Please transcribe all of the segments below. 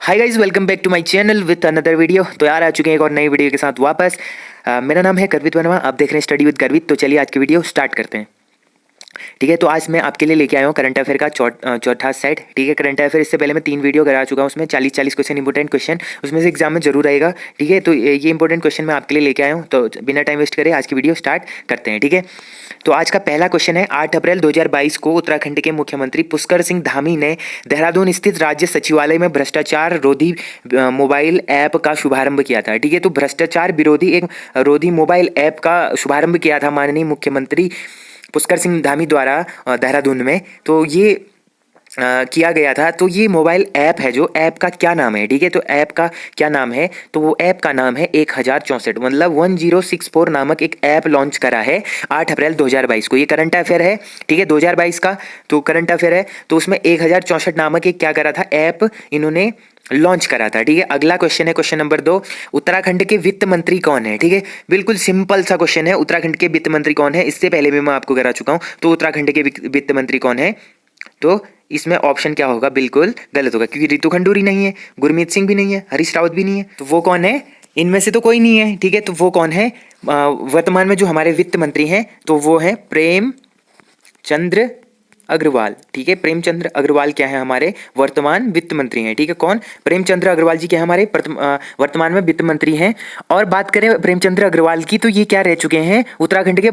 Hi guys, welcome back to my channel with another video. तो यार आ चुके हैं एक और नई वीडियो के साथ वापस। मेरा नाम है गर्वित वर्मा, आप देख रहे हैं स्टडी विद गर्वित। तो चलिए आज की वीडियो स्टार्ट करते हैं। ठीक है, तो आज मैं आपके लिए लेके आया हूँ करंट अफेयर का चौथा सेट। ठीक है, करंट अफेयर इससे पहले मैं 3 वीडियो करा चुका हूँ, उसमें 40 क्वेश्चन इंपॉर्टेंट क्वेश्चन उसमें से एग्जाम में जरूर आएगा। ठीक है, तो ये इंपॉर्टेंट क्वेश्चन मैं आपके लिए लेके आया हूँ। तो बिना टाइम वेस्ट करे आज की वीडियो स्टार्ट करते हैं। ठीक है, तो आज का पहला क्वेश्चन है, 8 अप्रैल 2022 को उत्तराखंड के मुख्यमंत्री पुष्कर सिंह धामी ने देहरादून स्थित राज्य सचिवालय में भ्रष्टाचार रोधी मोबाइल ऐप का शुभारंभ किया था। ठीक है, तो भ्रष्टाचार विरोधी एक रोधी मोबाइल ऐप का शुभारंभ किया था माननीय मुख्यमंत्री पुष्कर सिंह धामी द्वारा देहरादून में। तो ये किया गया था। तो ये मोबाइल ऐप है, जो ऐप का क्या नाम है? ठीक है, तो ऐप का क्या नाम है? तो वो ऐप का नाम है 1064, मतलब 1064 नामक एक ऐप लॉन्च करा है 8 अप्रैल 2022 को। ये करंट अफेयर है, ठीक है, 2022 का तो करंट अफेयर है। तो उसमें 1064 नामक एक क्या करा था, ऐप इन्होंने लॉन्च करा था। ठीक है, अगला क्वेश्चन है क्वेश्चन नंबर 2, उत्तराखंड के वित्त मंत्री कौन है? ठीक है, बिल्कुल सिंपल सा क्वेश्चन है, उत्तराखंड के वित्त मंत्री कौन है? इससे पहले भी मैं आपको करा चुका हूँ। तो उत्तराखंड के वित्त मंत्री कौन है? तो इसमें ऑप्शन क्या होगा? बिल्कुल गलत होगा, क्योंकि रितु खंडूरी नहीं है, गुरमीत सिंह भी नहीं है, हरीश रावत भी नहीं है। तो वो कौन है? इनमें से तो कोई नहीं है। ठीक है, तो वो कौन है? वर्तमान में जो हमारे वित्त मंत्री हैं तो वो है प्रेमचंद्र अग्रवाल। ठीक है, प्रेमचंद्र अग्रवाल क्या है? हमारे वर्तमान वित्त मंत्री हैं। ठीक है, कौन? प्रेमचंद्र अग्रवाल जी क्या है? हमारे वर्तमान में वित्त मंत्री हैं। और बात करें प्रेमचंद्र अग्रवाल की, तो ये क्या रह चुके हैं? उत्तराखंड के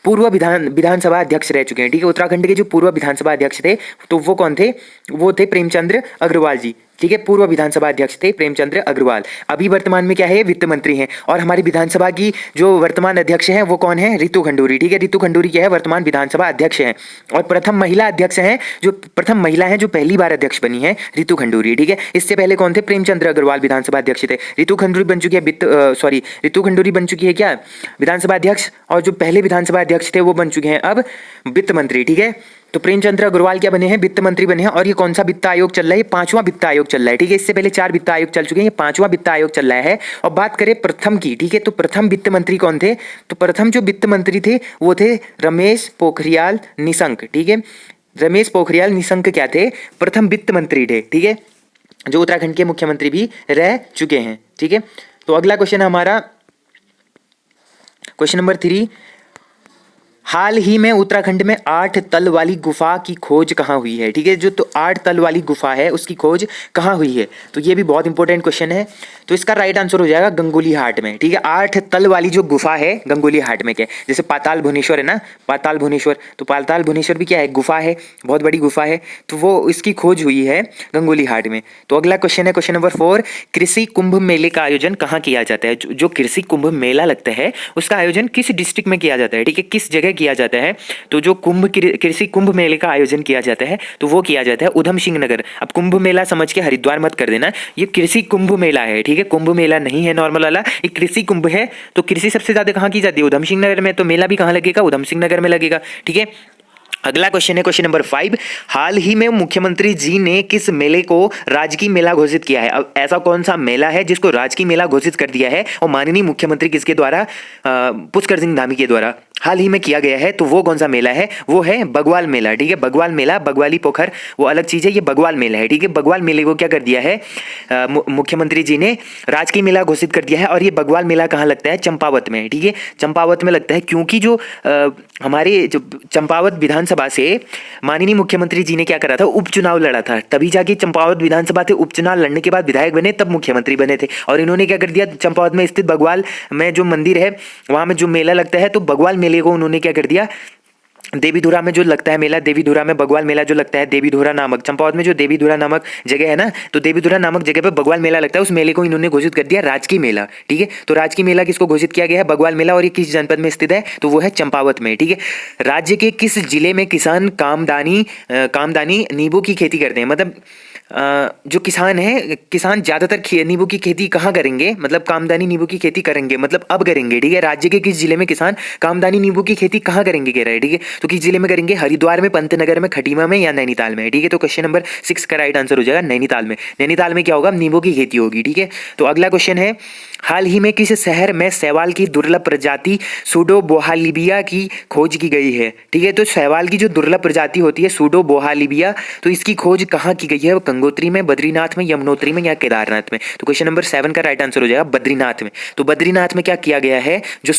पूर्व विधानसभा अध्यक्ष रह चुके हैं। ठीक है, उत्तराखंड के जो पूर्व विधानसभा अध्यक्ष थे तो वो कौन थे? वो थे प्रेमचंद्र अग्रवाल जी। ठीक है, पूर्व विधानसभा अध्यक्ष थे प्रेमचंद्र अग्रवाल। अभी वर्तमान में क्या है? वित्त मंत्री हैं। और हमारी विधानसभा की जो वर्तमान अध्यक्ष हैं वो कौन है? रितु खंडूरी। ठीक है, रितु खंडूरी क्या है? वर्तमान विधानसभा अध्यक्ष हैं। और प्रथम महिला अध्यक्ष हैं, जो प्रथम महिला हैं जो पहली बार अध्यक्ष बनी है, रितु खंडूरी। ठीक है, इससे पहले कौन थे? प्रेमचंद्र अग्रवाल विधानसभा अध्यक्ष थे। रितु खंडूरी बन चुकी है रितु खंडूरी बन चुकी है क्या? विधानसभा अध्यक्ष। और जो पहले विधानसभा अध्यक्ष थे वो बन चुके हैं अब वित्त मंत्री। ठीक है, तो प्रेमचंद्र अग्रवाल क्या बने हैं? वित्त मंत्री बने हैं। और ये कौन सा वित्त आयोग चल रहा है? ये 5वां वित्त आयोग चल रहा है। ठीक है, इससे पहले 4 वित्त आयोग चल चुके हैं, ये 5वां वित्त आयोग चल रहा है। और बात करें प्रथम की, ठीक है, तो प्रथम वित्त मंत्री कौन थे? तो प्रथम जो वित्त मंत्री थे वो थे रमेश पोखरियाल निशंक। ठीक है, रमेश पोखरियाल निशंक क्या थे? प्रथम वित्त मंत्री थे। ठीक है, जो उत्तराखंड के मुख्यमंत्री भी रह चुके हैं। ठीक है, तो अगला क्वेश्चन है हमारा क्वेश्चन नंबर 3, हाल ही में उत्तराखंड में 8 तल वाली गुफा की खोज कहाँ हुई है? ठीक है, जो तो 8 तल वाली गुफा है उसकी खोज कहाँ हुई है? तो ये भी बहुत इंपॉर्टेंट क्वेश्चन है। तो इसका राइट आंसर हो जाएगा गंगोली हाट में। ठीक है, 8 तल वाली जो गुफा है गंगोली हाट में। क्या जैसे पाताल भुवनेश्वर है ना, पाताल भुवनेश्वर, तो पाताल भुवनेश्वर भी क्या है? गुफा है, बहुत बड़ी गुफा है। तो वो इसकी खोज हुई है गंगोली हाट में। तो अगला क्वेश्चन है क्वेश्चन नंबर 4, कृषि कुंभ मेले का आयोजन कहाँ किया जाता है? जो कृषि कुंभ मेला लगता है उसका आयोजन किस डिस्ट्रिक्ट में किया जाता है? ठीक है, किस जगह किया जाता है? तो जो कृषि कुंभ मेले का आयोजन किया जाता है तो वो किया जाता है उधम सिंह नगर। अब कुंभ मेला समझ के हरिद्वार मत कर देना, ये कृषि कुंभ मेला है। ठीक है, कुंभ मेला नहीं है नॉर्मल वाला, ये कृषि कुंभ है। तो कृषि सबसे ज्यादा कहाँ की जाती है? उधम सिंह नगर में। तो मेला भी कहाँ लगेगा? उधम सिंह नगर में लगेगा। ठीक है, अगला क्वेश्चन है क्वेश्चन नंबर 5, हाल ही में मुख्यमंत्री जी ने किस मेले को राजकीय मेला घोषित किया है? अब ऐसा कौन सा मेला है जिसको राजकीय मेला घोषित कर दिया है और माननीय मुख्यमंत्री किसके द्वारा? पुष्कर सिंह धामी के द्वारा हाल ही में किया गया है। तो वो कौन सा मेला है? वो है बगवाल मेला। ठीक है, बगवाल मेला, बगवाली पोखर वो अलग चीज है, ये बगवाल मेला है। ठीक है, बगवाल मेले को क्या कर दिया है? मुख्यमंत्री जी ने राजकीय मेला घोषित कर दिया है। और ये बगवाल मेला कहाँ लगता है? चंपावत में। ठीक है, चंपावत में लगता है, क्योंकि जो हमारे जो चंपावत विधानसभा से माननीय मुख्यमंत्री जी ने क्या करा था? उपचुनाव लड़ा था, तभी जाके चंपावत विधानसभा से उपचुनाव लड़ने के बाद विधायक बने, तब मुख्यमंत्री बने थे। और इन्होंने क्या कर दिया? चंपावत में स्थित बगवाल में जो मंदिर है वहां में जो मेला लगता है, तो बगवाल मेले को उन्होंने क्या कर दिया? देवीधुरा में जो लगता है मेला, देवीधुरा में बगवाल मेला जो लगता है, देवीधुरा नामक चंपावत में जो देवीधुरा नामक जगह है ना, तो देवीधुरा नामक जगह पे बगवाल मेला लगता है। उस मेले को इन्होंने घोषित कर दिया राजकीय मेला। ठीक है, तो राजकीय मेला किसको घोषित किया गया है? बगवाल मेला। और ये किस जनपद में स्थित है? तो वो है चंपावत में। ठीक है, राज्य के किस जिले में किसान कामदानी नींबू की खेती करते हैं? मतलब जो किसान है, किसान ज्यादातर नींबू की खेती कहाँ करेंगे? मतलब कामदानी नींबू की खेती करेंगे, मतलब अब करेंगे। ठीक है, राज्य के किस जिले में किसान कामदानी नींबू की खेती कहाँ करेंगे कह रहा है। ठीक है, तो किस जिले में करेंगे? हरिद्वार में, पंतनगर में, खटीमा में या नैनीताल में। ठीक है, तो क्वेश्चन नंबर 6 का राइट आंसर हो जाएगा नैनीताल में। नैनीताल में क्या होगा? नींबू की खेती होगी। ठीक है, तो अगला क्वेश्चन है, हाल ही में किस शहर में शैवाल की दुर्लभ प्रजाति सूडोबोहालिबिया की खोज की गई है? ठीक है, तो शैवाल की जो दुर्लभ प्रजाति होती है सूडोबोहालिबिया, तो इसकी खोज कहाँ की गई है? गंगोत्री में, बद्रीनाथ में, यमुनोत्री में या केदारनाथ में? तो क्वेश्चन नंबर 7 का राइट आंसर हो जाएगा बद्रीनाथ में। तो बद्रीनाथ में क्या किया गया है, जो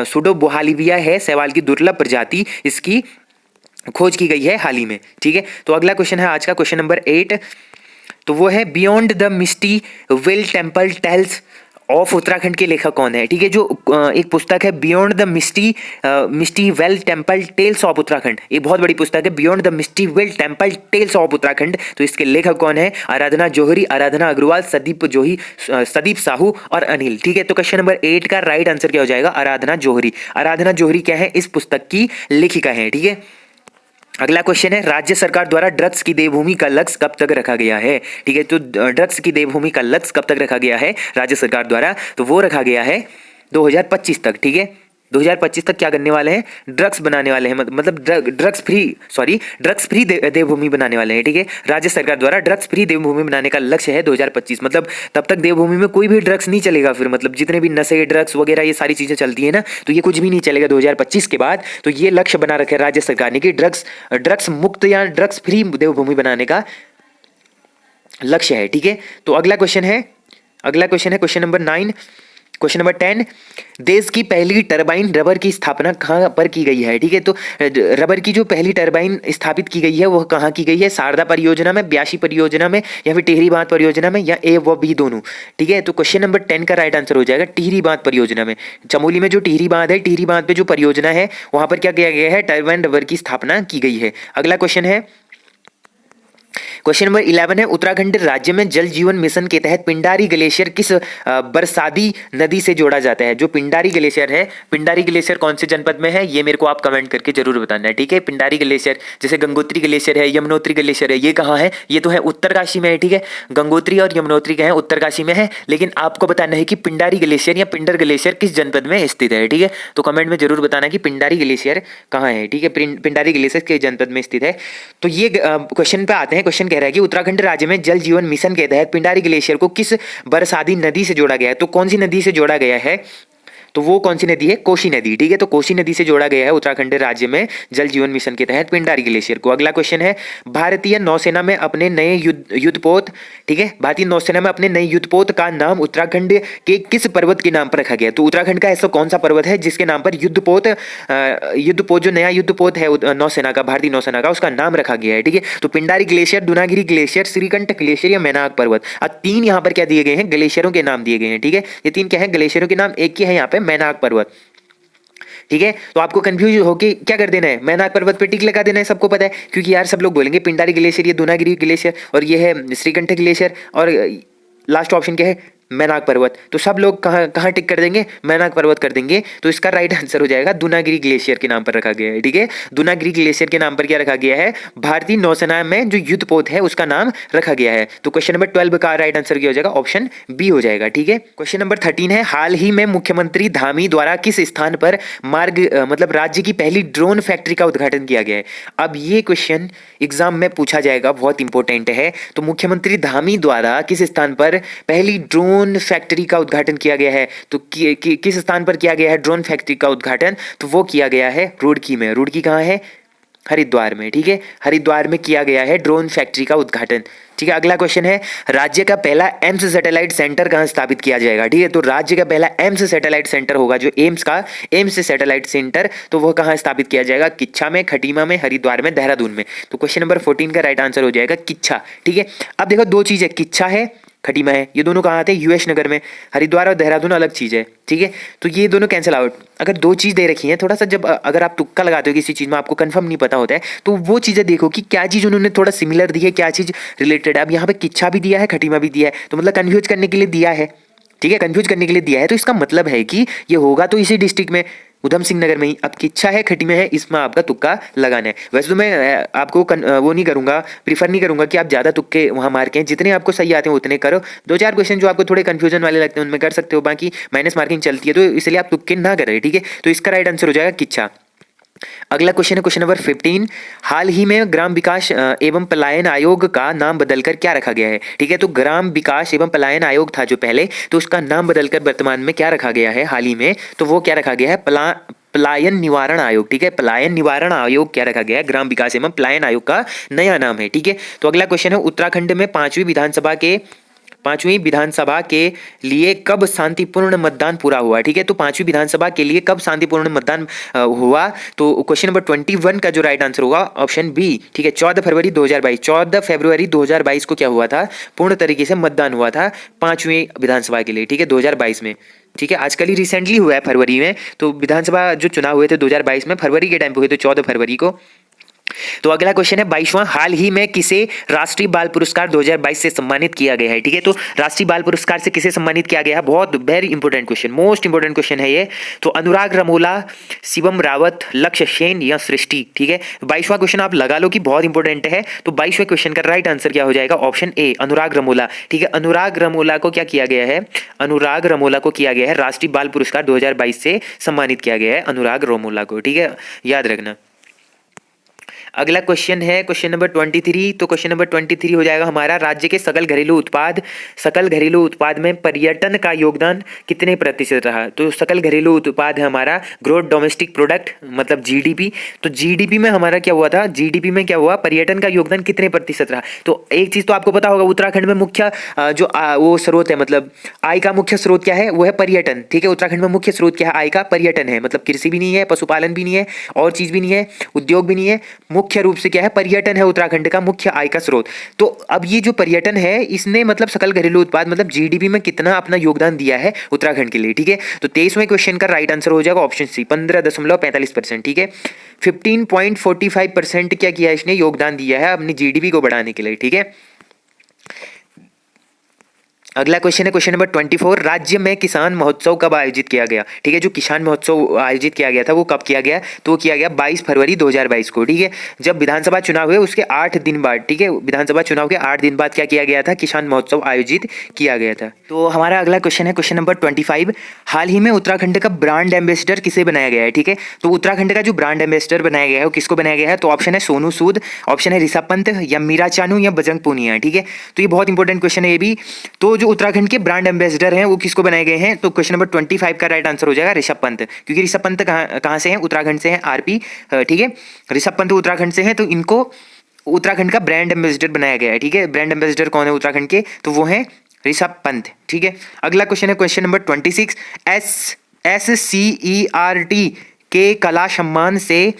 सूडोबोहालिविया है शैवाल की दुर्लभ प्रजाति, इसकी खोज की गई है हाल ही में। ठीक है, तो अगला क्वेश्चन है आज का क्वेश्चन नंबर 8, तो वो है beyond the misty veil temple tales of Uttarakhand के लेखक कौन है? ठीक है, जो एक पुस्तक है beyond the misty veil temple tales of Uttarakhand, एक बहुत बड़ी पुस्तक है beyond the misty veil temple tales of Uttarakhand. तो इसके लेखक कौन है? आराधना जौहरी, आराधना अग्रवाल, सदीप साहू और अनिल। ठीक है, तो क्वेश्चन नंबर 8 का राइट आंसर क्या हो जाएगा? आराधना जौहरी। आराधना जौहरी क्या है? इस पुस्तक की लेखिका है। ठीक है, अगला क्वेश्चन है राज्य सरकार द्वारा ड्रग्स की देवभूमि का लक्ष्य कब तक रखा गया है? ठीक है, तो ड्रग्स की देवभूमि का लक्ष्य कब तक रखा गया है राज्य सरकार द्वारा? तो वो रखा गया है 2025 तक। ठीक है, 2025 तक क्या करने वाले हैं? ड्रग्स बनाने वाले हैं, मतलब ड्रग्स फ्री देवभूमि बनाने वाले हैं। ठीक है, राज्य सरकार द्वारा ड्रग्स फ्री देवभूमि बनाने का लक्ष्य है 2025, मतलब तब तक देवभूमि में कोई भी ड्रग्स नहीं चलेगा। फिर मतलब जितने भी नशे, ड्रग्स वगैरह ये सारी चीजें चलती है ना, तो ये कुछ भी नहीं चलेगा 2025 के बाद। तो ये लक्ष्य बना रखे राज्य सरकार ने कि ड्रग्स मुक्त या ड्रग्स फ्री देवभूमि बनाने का लक्ष्य है। ठीक है, तो अगला क्वेश्चन है क्वेश्चन नंबर 9। क्वेश्चन नंबर 10, देश की पहली टरबाइन रबर की स्थापना कहाँ पर की गई है? ठीक है, तो रबर की जो पहली टरबाइन स्थापित की गई है वह कहाँ की गई है? शारदा परियोजना में, ब्यासी परियोजना में या फिर टिहरी बांध परियोजना में, या ए व बी दोनों? ठीक है, तो क्वेश्चन नंबर 10 का राइट आंसर हो जाएगा टिहरी बांध परियोजना में। चमोली में जो टिहरी बांध है, टिहरी बांध पे जो परियोजना है वहां पर क्या किया गया है? टरबाइन रबर की स्थापना की गई है। अगला क्वेश्चन है क्वेश्चन नंबर 11 है उत्तराखंड राज्य में जल जीवन मिशन के तहत पिंडारी ग्लेशियर किस बरसाती नदी से जोड़ा जाता है? जो पिंडारी ग्लेशियर है, पिंडारी ग्लेशियर कौन से जनपद में है ये मेरे को आप कमेंट करके जरूर बताना है। ठीक है, पिंडारी ग्लेशियर जैसे गंगोत्री ग्लेशियर है, यमुनोत्री ग्लेशियर है, ये कहाँ है? ये तो है उत्तरकाशी में है। ठीक है, गंगोत्री और यमुनोत्री क्या है? उत्तरकाशी में है, लेकिन आपको बताना है कि पिंडारी ग्लेशियर या पिंडर ग्लेशियर किस जनपद में स्थित है। ठीक है, तो कमेंट में जरूर बताना कि पिंडारी ग्लेशियर कहाँ है। ठीक है, पिंडारी ग्लेशियर किस जनपद में स्थित है। तो ये क्वेश्चन पे आते हैं। क्वेश्चन कह रहा है कि उत्तराखंड राज्य में जल जीवन मिशन के तहत पिंडारी ग्लेशियर को किस बरसाती नदी से जोड़ा गया है? तो कौन सी नदी से जोड़ा गया है? तो वो कौन सी नदी है? कोसी नदी। ठीक है, तो कोसी नदी से जोड़ा गया है उत्तराखंड राज्य में जल जीवन मिशन के तहत पिंडारी ग्लेशियर को। अगला क्वेश्चन है भारतीय नौसेना में अपने नए युद्धपोत, ठीक है, भारतीय नौसेना में अपने नए युद्धपोत का नाम उत्तराखंड के किस पर्वत के नाम पर रखा गया? तो उत्तराखंड का ऐसा कौन सा पर्वत है जिसके नाम पर युद्धपोत जो नया युद्धपोत है नौसेना का, भारतीय नौसेना का, उसका नाम रखा गया है? ठीक है, तो Pindari glacier, Dunagiri glacier, Shrikanth glacier या मैनाक पर्वत। अब 3 यहाँ पर क्या दिए गए हैं? ग्लेशियरों के नाम दिए गए हैं। ठीक है, ये 3 क्या है? ग्लेशियरों के नाम। एक ही है यहाँ पे मैनाक पर्वत। ठीक है, तो आपको कंफ्यूज होके क्या कर देना है? मैनाक पर्वत पे टिक लगा देना है, सबको पता है, क्योंकि यार सब लोग बोलेंगे पिंडारी ग्लेशियर, ये दुनागिरी ग्लेशियर और ये है श्रीकंठ ग्लेशियर और लास्ट ऑप्शन क्या है? मैनाक पर्वत। तो सब लोग कहाँ टिक कर देंगे? मैनाक पर्वत कर देंगे। तो इसका राइट आंसर हो जाएगा दुनागिरी ग्लेशियर के नाम पर रखा गया है। ठीक है, दुनागिरी ग्लेशियर के नाम पर क्या रखा गया है? भारतीय नौसेना में जो युद्धपोत है उसका नाम रखा गया है। तो क्वेश्चन नंबर 12 का राइट आंसर क्या हो जाएगा? ऑप्शन बी हो जाएगा। ठीक है, क्वेश्चन नंबर 13 है हाल ही में मुख्यमंत्री धामी द्वारा किस स्थान पर मतलब राज्य की पहली ड्रोन फैक्ट्री का उद्घाटन किया गया है? अब ये क्वेश्चन एग्जाम में पूछा जाएगा, बहुत इंपॉर्टेंट है। तो मुख्यमंत्री धामी द्वारा किस स्थान पर पहली ड्रोन फैक्ट्री का उद्घाटन किया गया है? तो किस स्थान पर किया गया है ड्रोन फैक्ट्री का उद्घाटन? तो वो किया गया है रुड़की में। रुड़की कहाँ है? हरिद्वार में। ठीक है, हरिद्वार में किया गया है ड्रोन फैक्ट्री का उद्घाटन। ठीक है, अगला क्वेश्चन है राज्य का पहला एम्स सैटेलाइट सेंटर कहाँ स्थापित किया जाएगा? ठीक है, तो राज्य का पहला एम्स सैटेलाइट सेंटर होगा जो एम्स सैटेलाइट सेंटर, तो वह कहाँ स्थापित किया जाएगा? किच्छा में, खटीमा में, हरिद्वार में, देहरादून में। तो क्वेश्चन नंबर 14 का राइट आंसर हो जाएगा किच्छा। ठीक है, अब देखो 2 चीज है, किच्छा है, खटीमा है, ये दोनों कहाँ आते हैं? यूएस नगर में। हरिद्वार और देहरादून अलग चीज़ है। ठीक है, तो ये दोनों कैंसिल आउट। अगर 2 चीज़ दे रखी है, थोड़ा सा जब अगर आप तुक्का लगाते हो किसी चीज़ में, आपको कंफर्म नहीं पता होता है, तो वो चीज़ें देखो कि क्या चीज़ उन्होंने थोड़ा सिमिलर दी है, क्या चीज़ रिलेटेड है। अब यहाँ पे किच्छा भी दिया है, खटीमा भी दिया है, तो मतलब कन्फ्यूज करने के लिए दिया है। ठीक है, कंफ्यूज करने के लिए दिया है, तो इसका मतलब है कि ये होगा तो इसी डिस्ट्रिक्ट में, उधम सिंह नगर में ही। अब किच्छा है, खटी में है, इसमें आपका तुक्का लगाना है। वैसे तो मैं आपको वो नहीं करूंगा, प्रीफर नहीं करूंगा कि आप ज्यादा तुक्के वहां मार के, जितने आपको सही आते हैं उतने करो। 2-4 क्वेश्चन जो आपको थोड़े कंफ्यूजन वाले लगते हैं उनमें कर सकते हो, बाकी माइनस मार्किंग चलती है, तो इसलिए आप तुक्के ना करें। ठीक है, तो इसका राइट आंसर हो जाएगा किच्छा। अगला क्वेश्चन है क्वेश्चन नंबर 15, हाल ही में ग्राम विकास एवं पलायन आयोग का नाम बदलकर क्या रखा गया है? ठीक है, तो ग्राम विकास एवं पलायन आयोग था जो पहले, तो उसका नाम बदलकर वर्तमान में क्या रखा गया है हाल ही में? तो वो क्या रखा गया है? पलायन निवारण आयोग। ठीक है, पलायन निवारण आयोग क्या रखा गया है, ग्राम विकास एवं पलायन आयोग का नया नाम है। ठीक है, तो अगला क्वेश्चन है उत्तराखंड में पांचवी विधानसभा के लिए कब शांतिपूर्ण मतदान पूरा हुआ। ठीक है, तो पांचवी विधानसभा के लिए कब शांतिपूर्ण मतदान हुआ, तो क्वेश्चन नंबर 21 का जो राइट आंसर होगा ऑप्शन बी। ठीक है, 14 फरवरी 2022, 14 फरवरी 2022 को क्या हुआ था, पूर्ण तरीके से मतदान हुआ था पांचवी विधानसभा के लिए। ठीक है, 2022 में। ठीक है, आजकल ही रिसेंटली हुआ है फरवरी में, तो विधानसभा जो चुनाव हुए थे 2022 में फरवरी के टाइम पे हुए थे, 14 फरवरी को। तो अगला क्वेश्चन है 22वां, हाल ही में किसे राष्ट्रीय बाल पुरस्कार 2022 से सम्मानित किया गया है। ठीक है, तो राष्ट्रीय बाल पुरस्कार से किसे सम्मानित किया गया है, बहुत very important question, most important question है ये। तो अनुराग रमोला, शिवम रावत, लक्ष्य सेन या सृष्टि। ठीक है, 22वां क्वेश्चन आप लगा लो कि बहुत इंपॉर्टेंट है। तो 22वें क्वेश्चन का राइट आंसर क्या हो जाएगा, ऑप्शन ए अनुराग रमोला। ठीक है, अनुराग रमोला को क्या किया गया है, अनुराग रमोला को किया गया है राष्ट्रीय बाल पुरस्कार 2022 से सम्मानित किया गया है अनुराग रमोला को। ठीक है, याद रखना। अगला क्वेश्चन है क्वेश्चन नंबर 23। तो क्वेश्चन नंबर 23 हो जाएगा हमारा, राज्य के सकल घरेलू उत्पाद में पर्यटन का योगदान कितने प्रतिशत रहा। तो सकल घरेलू उत्पाद है हमारा ग्रोथ डोमेस्टिक प्रोडक्ट, मतलब जीडीपी। तो जीडीपी में हमारा क्या हुआ था, जीडीपी में क्या हुआ, पर्यटन का योगदान कितने प्रतिशत रहा। तो एक चीज तो आपको पता होगा, उत्तराखंड में मुख्य वो स्रोत है, मतलब आय का मुख्य स्रोत क्या है, वो है पर्यटन। ठीक है, उत्तराखंड में मुख्य स्रोत क्या है, आय का, पर्यटन है। मतलब कृषि भी नहीं है, पशुपालन भी नहीं है, और चीज भी नहीं है, उद्योग भी नहीं है, मुख्य रूप से क्या है, पर्यटन है उत्तराखंड का मुख्य आय का स्रोत। तो अब ये जो पर्यटन है, इसने मतलब सकल घरेलू उत्पाद मतलब जीडीपी में कितना अपना योगदान दिया है उत्तराखंड के लिए। ठीक है, तो 23वें क्वेश्चन का राइट आंसर हो जाएगा ऑप्शन सी 15.45%। ठीक है, 15.45% क्या किया इसने, योगदान दिया है अपनी जीडीपी को बढ़ाने के लिए। ठीक है, अगला क्वेश्चन है क्वेश्चन नंबर 24, राज्य में किसान महोत्सव कब आयोजित किया गया। ठीक है, जो किसान महोत्सव आयोजित किया गया था वो कब किया गया, तो वो किया गया 22 फरवरी 2022 को। ठीक है, जब विधानसभा चुनाव हुए उसके 8 दिन बाद। ठीक है, विधानसभा चुनाव के 8 दिन बाद क्या किया गया था, किसान महोत्सव आयोजित किया गया था। तो हमारा अगला क्वेश्चन है क्वेश्चन नंबर 25, हाल ही में उत्तराखंड का ब्रांड एम्बेसडर किसे बनाया गया है। ठीक है, तो उत्तराखंड का जो ब्रांड एम्बेसडर बनाया गया है वो किसको बनाया गया है, तो ऑप्शन है सोनू सूद, ऑप्शन है ऋषभ पंत, या मीरा चानू, या बजरंग पूनिया। ठीक है, तो ये बहुत इंपॉर्टेंट क्वेश्चन है ये भी। तो जो उत्तराखंड के ब्रांड एम्बेसडर हैं वो किसको बनाए गए हैं, तो क्वेश्चन नंबर 25 का राइट आंसर हो जाएगा ऋषभ पंत, क्योंकि ऋषभ पंत कहां से हैं, उत्तराखंड से हैं, आरपी। ठीक है, ऋषभ पंत उत्तराखंड से हैं, तो इनको उत्तराखंड का ब्रांड एम्बेसडर बनाया गया है। ठीक है, ब्रांड एम्बेसडर कौन है उत्तराखंड के, तो वो है ऋषभ पंत। ठीक है, अगला क्वेश्चन है क्वेश्चन नंबर 26, SCERT के कला सम्मान से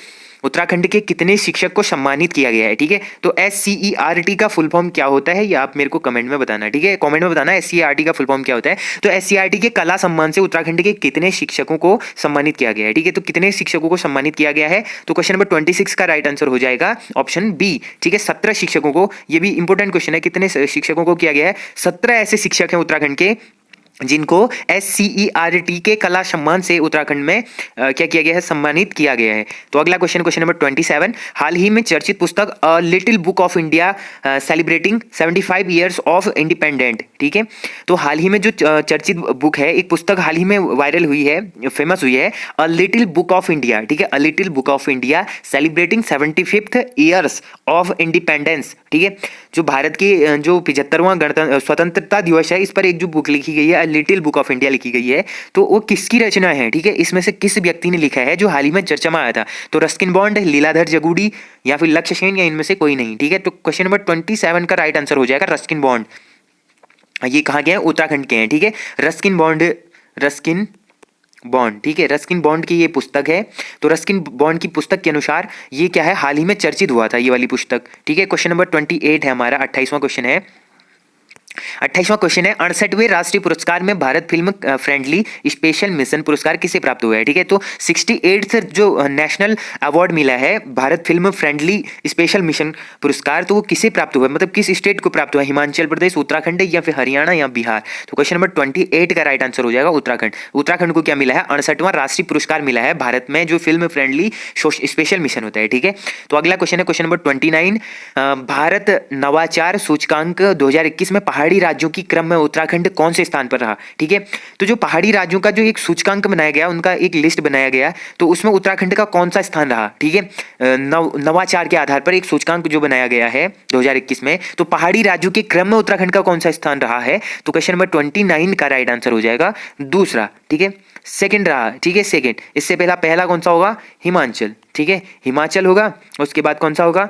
उत्तराखंड के कितने शिक्षक को सम्मानित किया गया है। ठीक है, तो SCERT का फुल फॉर्म क्या होता है, ये आप मेरे को कमेंट में बताना। ठीक है, कमेंट में बताना SCERT का फुल फॉर्म क्या होता है। तो SCERT के कला सम्मान से उत्तराखंड के कितने शिक्षकों को सम्मानित किया गया है। ठीक है, तो कितने शिक्षकों को सम्मानित किया गया है, तो क्वेश्चन नंबर 26 का राइट आंसर हो जाएगा ऑप्शन बी। ठीक है, 17 शिक्षकों को, ये भी इंपॉर्टेंट क्वेश्चन है, कितने शिक्षकों को किया गया है, 17 ऐसे शिक्षक हैं उत्तराखंड के जिनको SCERT के कला सम्मान से उत्तराखंड में क्या किया गया है, सम्मानित किया गया है। तो अगला क्वेश्चन क्वेश्चन नंबर 27, हाल ही में चर्चित पुस्तक a little book of India celebrating 75 years of independent. ठीक है, तो हाल ही में जो चर्चित बुक है, एक पुस्तक हाल ही में वायरल हुई है, फेमस हुई है, a little book of India. ठीक है, a little book of India celebrating 75th years of independence. ठीक है, जो भारत की जो 75वां स्वतंत्रता दिवस है, इस पर एक जो बुक लिखी गई है, लिटिल बुक ऑफ इंडिया लिखी गई है, तो वो किसकी रचना है। ठीक है, इसमें से किस व्यक्ति ने लिखा है जो हाल ही में चर्चा में आया था, तो रस्किन बॉन्ड, लीलाधर जगूडी, या फिर लक्ष्य सेन, या इनमें से कोई नहीं। ठीक है, तो क्वेश्चन नंबर 27 का राइट आंसर हो जाएगा रस्किन बॉन्ड। ये कहाँ के हैं, उत्तराखंड के हैं। ठीक है, रस्किन बॉन्ड ठीक है, रस्किन बॉन्ड की ये पुस्तक है। तो रस्किन बॉन्ड की पुस्तक के अनुसार ये क्या है, हाल ही में चर्चित हुआ था ये वाली पुस्तक। ठीक है, क्वेश्चन नंबर 28 है हमारा, 28वां क्वेश्चन है। 28वां क्वेश्चन है, 68वें राष्ट्रीय पुरस्कार में Bharat film friendly special mission पुरस्कार किसे प्राप्त हुआ है। ठीक है, तो 68th जो नेशनल अवार्ड मिला है Bharat film friendly special mission पुरस्कार, तो वो किसे प्राप्त हुआ है, मतलब किस स्टेट को प्राप्त हुआ है, हिमाचल प्रदेश, उत्तराखंड, या फिर हरियाणा, या बिहार। तो क्वेश्चन नंबर 28 का राइट आंसर हो जाएगा उत्तराखंड। उत्तराखंड को क्या मिला है, 68वां राष्ट्रीय पुरस्कार मिला है भारत में जो फिल्म फ्रेंडली स्पेशल मिशन होता है। ठीक है, तो अगला क्वेश्चन है क्वेश्चन नंबर 29, भारत नवाचार सूचकांक 2021 में पहाड़ी पहाड़ी राज्यों की क्रम में उत्तराखंड कौन से स्थान पर रहा। ठीक है, तो जो पहाड़ी राज्यों का जो एक सूचकांक बनाया गया, उनका एक लिस्ट बनाया गया, तो उसमें उत्तराखंड का कौन सा स्थान रहा। ठीक है, नवाचार के आधार पर एक सूचकांक जो बनाया गया है 2021 में, तो पहाड़ी राज्यों के क्रम में उत्तराखंड का कौन सा स्थान रहा है, तो क्वेश्चन नंबर 29 का राइट आंसर हो जाएगा दूसरा। ठीक है, सेकंड रहा। ठीक है, सेकंड, इससे पहला कौन सा होगा, हिमाचल। ठीक है, हिमाचल होगा, उसके बाद कौन सा होगा,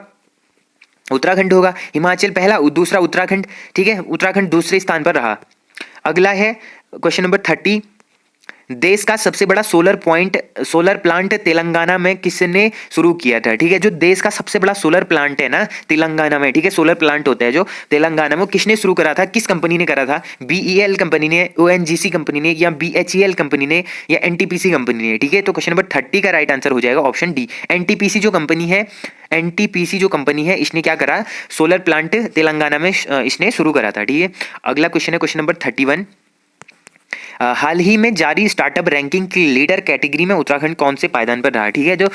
उत्तराखंड होगा। हिमाचल पहला, दूसरा उत्तराखंड। ठीक है, उत्तराखंड दूसरे स्थान पर रहा। अगला है क्वेश्चन नंबर 30, देश का सबसे बड़ा सोलर प्लांट तेलंगाना में किसने शुरू किया था। ठीक है, जो देश का सबसे बड़ा सोलर प्लांट है ना तेलंगाना में, ठीक है, सोलर प्लांट होता है जो तेलंगाना में, वो किसने शुरू करा था, किस कंपनी ने करा था, BEL कंपनी ने, ONGC कंपनी ने, या BHEL कंपनी ने, या NTPC कंपनी ने। ठीक है, तो क्वेश्चन नंबर 30 का राइट आंसर हो जाएगा ऑप्शन डी, NTPC जो कंपनी है, NTPC जो कंपनी है, इसने क्या करा, सोलर प्लांट तेलंगाना में इसने शुरू करा था। ठीक है, अगला क्वेश्चन है क्वेश्चन नंबर 31, हाल ही में जारी स्टार्टअप रैंकिंग की लीडर कैटेगरी में उत्तराखंड कौन से पायदान पर रहा। ठीक है,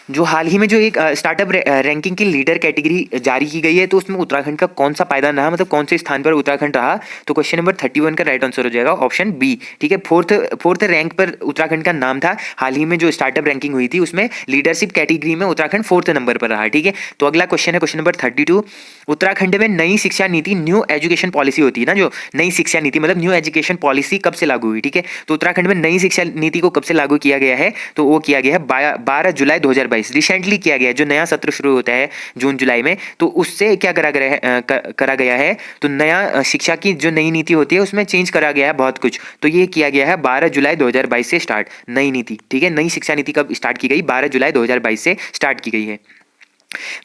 जो हाल ही में जो एक स्टार्टअप रैंकिंग की लीडर कैटेगरी जारी की गई है, तो उसमें उत्तराखंड का कौन सा पायदान रहा, मतलब कौन से स्थान पर उत्तराखंड रहा, तो क्वेश्चन नंबर 31 का राइट आंसर हो जाएगा ऑप्शन बी। ठीक है, फोर्थ रैंक पर उत्तराखंड का नाम था। हाल ही में जो स्टार्टअप रैंकिंग हुई थी उसमें लीडरशिप कैटेगरी में उत्तराखंड 4th नंबर पर रहा। ठीक है, तो अगला क्वेश्चन है क्वेश्चन नंबर 32, उत्तराखंड में नई शिक्षा नीति, न्यू एजुकेशन पॉलिसी होती है ना, जो नई शिक्षा नीति मतलब न्यू एजुकेशन पॉलिसी कब से लागू हुई। ठीक है, तो उत्तराखंड में नई शिक्षा नीति को कब से लागू किया गया है, तो वो किया गया है 12 जुलाई 2022, रिसेंटली किया गया है। जो नया सत्र शुरू होता है जून जुलाई में, तो उससे क्या करा गया है, तो नया शिक्षा की जो नई नीति होती है उसमें चेंज करा गया है बहुत कुछ, तो ये किया गया है 12 जुलाई 2022 से स्टार्ट नई नीति। ठीक है, नई शिक्षा नीति कब स्टार्ट की गई, 12 जुलाई 2022 से स्टार्ट की गई है।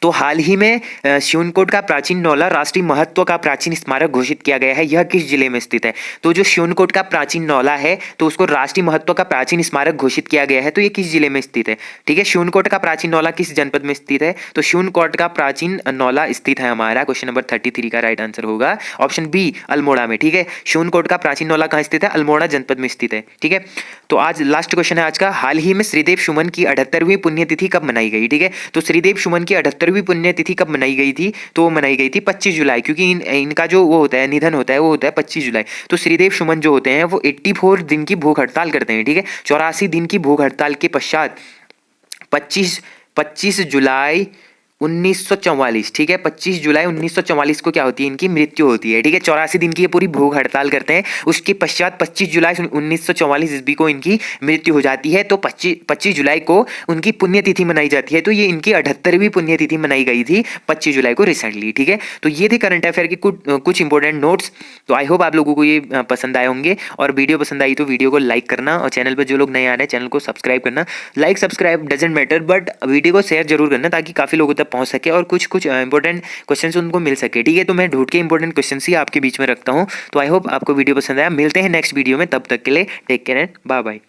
तो हाल ही में शिवनकोट का प्राचीन नौला राष्ट्रीय महत्व का प्राचीन स्मारक घोषित किया गया है, यह किस जिले में स्थित है। तो जो शिवनकोट का प्राचीन नौला है, तो उसको राष्ट्रीय महत्व का प्राचीन स्मारक घोषित किया गया है, तो ये किस जिले में स्थित है। ठीक है, शिवनकोट का प्राचीन नौला किस जनपद में स्थित है, तो शिवनकोट का प्राचीन नौला स्थित है हमारा क्वेश्चन नंबर 33 का राइट आंसर होगा ऑप्शन बी, अल्मोड़ा में। ठीक है, शिवनकोट का प्राचीन नौला कहाँ स्थित है, अल्मोड़ा जनपद में स्थित है। ठीक है, तो आज लास्ट क्वेश्चन है आज का, हाल ही में श्रीदेव सुमन की 78वीं पुण्यतिथि कब मनाई गई। ठीक है, तो श्रीदेव सुमन की 78वीं पुण्यतिथि कब मनाई गई थी, तो मनाई गई थी 25 जुलाई, क्योंकि इनका जो वो होता है निधन होता है वो होता है 25 जुलाई। तो श्रीदेव सुमन जो होते हैं वो 84 दिन की भूख हड़ताल करते हैं। ठीक है, 84 दिन की भूख हड़ताल के पश्चात 25 जुलाई 1944, ठीक है, 25 जुलाई 1944 को क्या होती है, इनकी मृत्यु होती है। ठीक है, 84 दिन की ये पूरी भूख हड़ताल करते हैं, उसके पश्चात 25 जुलाई 1944 ईस्वी को इनकी मृत्यु हो जाती है। तो 25 जुलाई को उनकी पुण्यतिथि मनाई जाती है, तो ये इनकी 78वीं पुण्यतिथि मनाई गई थी 25 जुलाई को रिसेंटली। ठीक है, तो ये थे करंट अफेयर के कुछ इंपॉर्टेंट नोट्स। तो आई होप आप लोगों को ये पसंद आए होंगे, और वीडियो पसंद आई तो वीडियो को लाइक करना, और चैनल पर जो लोग नए आ रहे हैं चैनल को सब्सक्राइब करना। Like subscribe doesn't matter, but video को शेयर जरूर करना ताकि काफ़ी लोगों तक पहुंच सके और कुछ इंपॉर्टेंट क्वेश्चंस उनको मिल सके। ठीक है, तो मैं ढूंढ के इंपॉर्टेंट क्वेश्चंस ही आपके बीच में रखता हूं। तो आई होप आपको वीडियो पसंद आया, मिलते हैं नेक्स्ट वीडियो में, तब तक के लिए take care and bye bye.